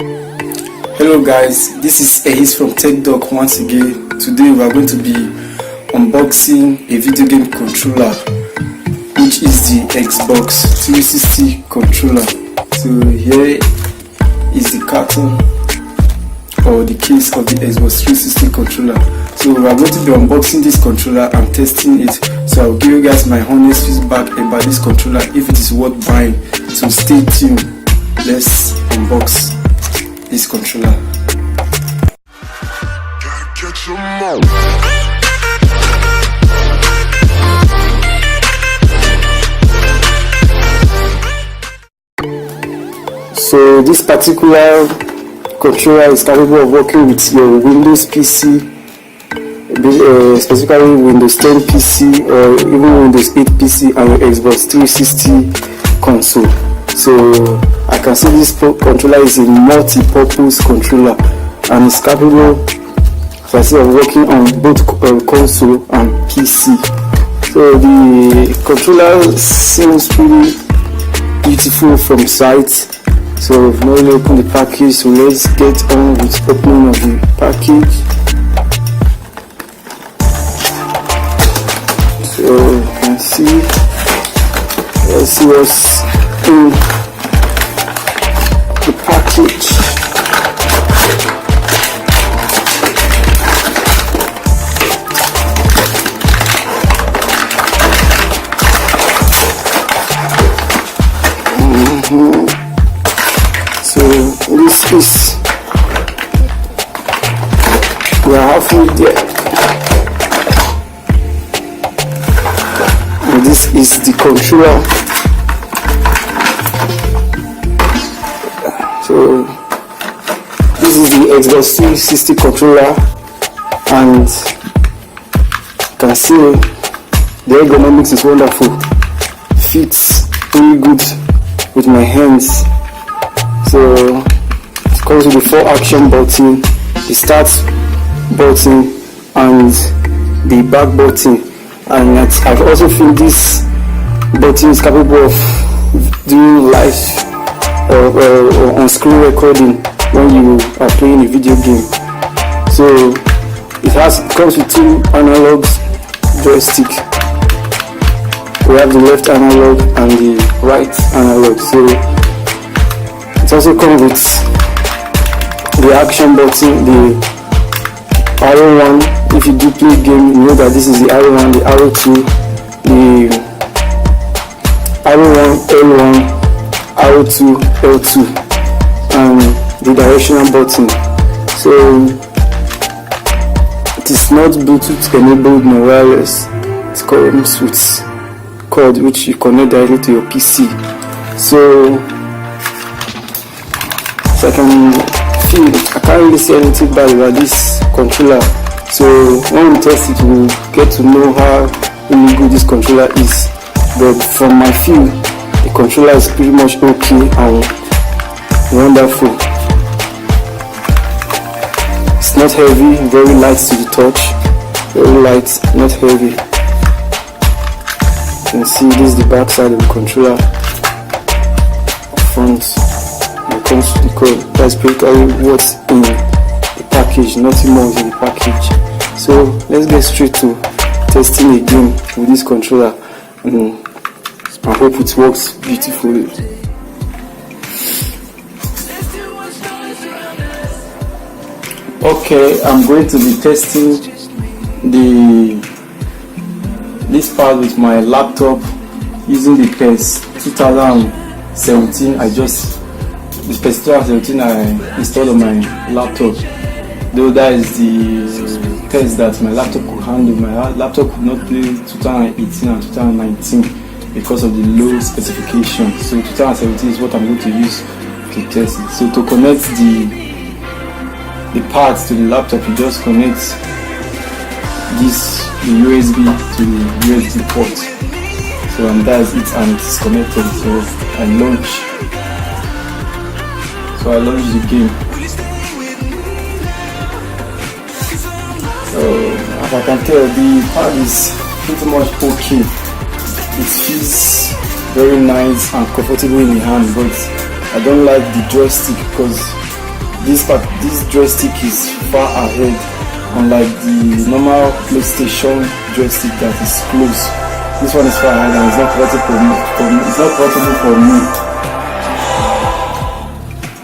Hello guys, this is Ehis from TechDoc once again. Today we are going to be unboxing a video game controller, which is the Xbox 360 controller. So here is the carton or the case of the Xbox 360 controller. So we are going to be unboxing this controller and testing it. So I'll give you guys my honest feedback about this controller, if it is worth buying. So stay tuned. Let's unbox this controller. So this particular controller is capable of working with your Windows PC, specifically Windows 10 PC or even Windows 8 PC and your Xbox 360 console. So I can see this controller is a multi-purpose controller and it's capable, as I say, of working on both console and PC. So the controller seems pretty beautiful from sight. So we've not really opened the package, so let's get on with opening of the package. So you can see, let's see what's in the package. So this is, we are halfway there, and this is the controller. So this is the Xbox 360 controller, and you can see the ergonomics is wonderful. Fits really good with my hands. So it comes with the 4 action button, the start button and the back button, and I also feel this button is capable of doing live or on-screen recording when you are playing a video game. So it comes with 2 analog joystick. We have the left analog and the right analog. So it also comes with the action button, the arrow 1. If you do play game, you know that this is the arrow 1, the arrow 2, the arrow 1, L1, arrow 2, L2, and the directional button. So it is not Bluetooth enabled nor wireless. It comes with cord which you connect directly to your PC. So I can feel it. I can't really say anything bad about this controller. So when we test it, we'll get to know how really good this controller is. But from my feel, the controller is pretty much okay and wonderful. It's not heavy, very light to the touch. Very light, not heavy. You can see this is the back side of the controller. Front. Comes to the code. That's basically what's in the package, nothing more is in the package. So let's get straight to testing a game with this controller, and I hope it works beautifully. Okay, I'm going to be testing this part with my laptop using the PES 2017. The PES 2017 I installed on my laptop, though that is the test that my laptop could handle. My laptop could not play 2018 and 2019 because of the low specification. So 2017 is what I'm going to use to test it. So to connect the parts to the laptop, you just connect the USB to the USB port. So and that's it, and it's connected. So I launch the game. So as I can tell, the pad is pretty much okay. It feels very nice and comfortable in the hand, but I don't like the joystick because this joystick is far ahead, unlike the normal PlayStation joystick that is close. This one is far ahead and it's not portable for me.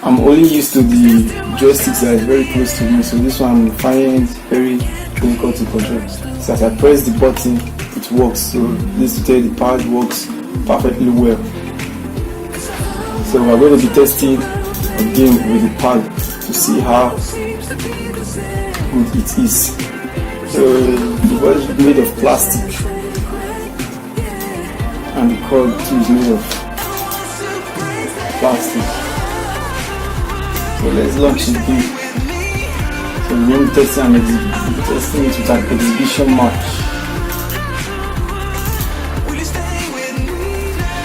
I'm only used to the joysticks that is very close to me, so this one I'm finding it very difficult to control. So as I press the button, it works. So this to tell you the pad works perfectly well. So we're going to be testing a game with the pad to see how good it is. So it was made of plastic and the cord too is made of plastic. So let's launch the game. So we're going to be testing it with an exhibition match.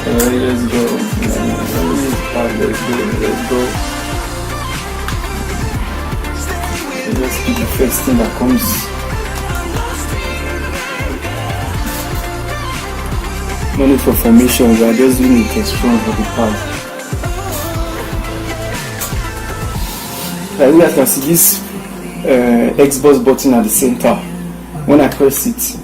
Let's go. Let's pick the first thing that comes. No need for formation, we are just doing the test run for the pad. Like you guys can see this Xbox button at the center. When I press it,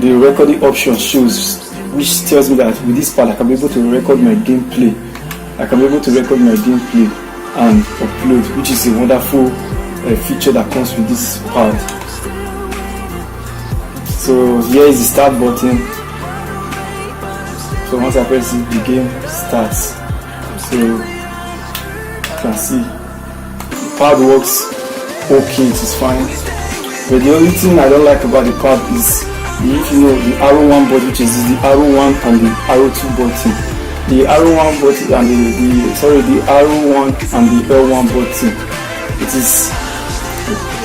the recording option shows, which tells me that with this pad I can be able to record my gameplay. And upload, which is a wonderful feature that comes with this pad. So here is the start button. So once I press it, the game starts. So you can see the pad works okay, it is fine. But the only thing I don't like about the pad is if you know the arrow 1 button, which is the arrow 1 and the arrow 2 button. The arrow 1 button and the arrow 1 and the L1 button, it is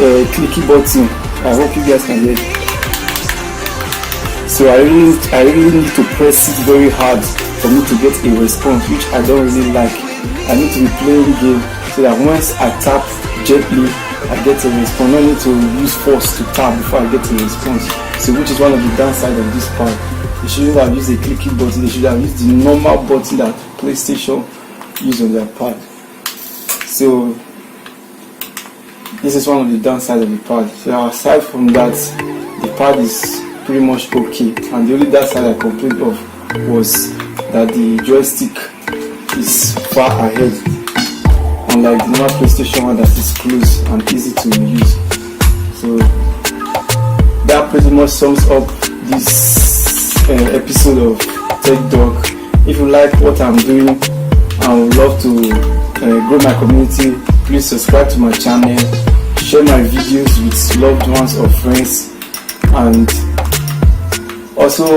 a clicky button. I hope you guys can hear it. So I really need to press it very hard for me to get a response, which I don't really like. I need to be playing the game so that once I tap gently, I get a response. I need to use force to tap before I get a response. So which is one of the downsides of this part. They shouldn't have used a clicky button, they should have used the normal button that PlayStation use on their pad. So this is one of the downsides of the pad. So aside from that, the pad is pretty much okay. And the only downside I complained of was that the joystick is far ahead, unlike the normal PlayStation one that is close and easy to use. So that pretty much sums up this episode of Tech Dog. If you like what I'm doing and would love to grow my community, please subscribe to my channel, share my videos with loved ones or friends, and also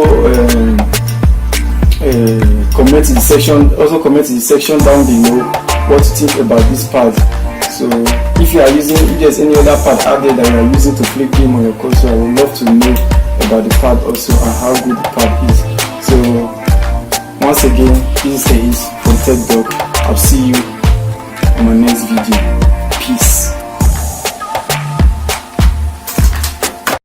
comment in the section down below what you think about this pad. So if there's any other pad out there that you are using to play game on your console, I would love to know about the pad also and how good the pad is. So once again, this is Ehis from Tech Dog. I'll see you on my next video. Peace.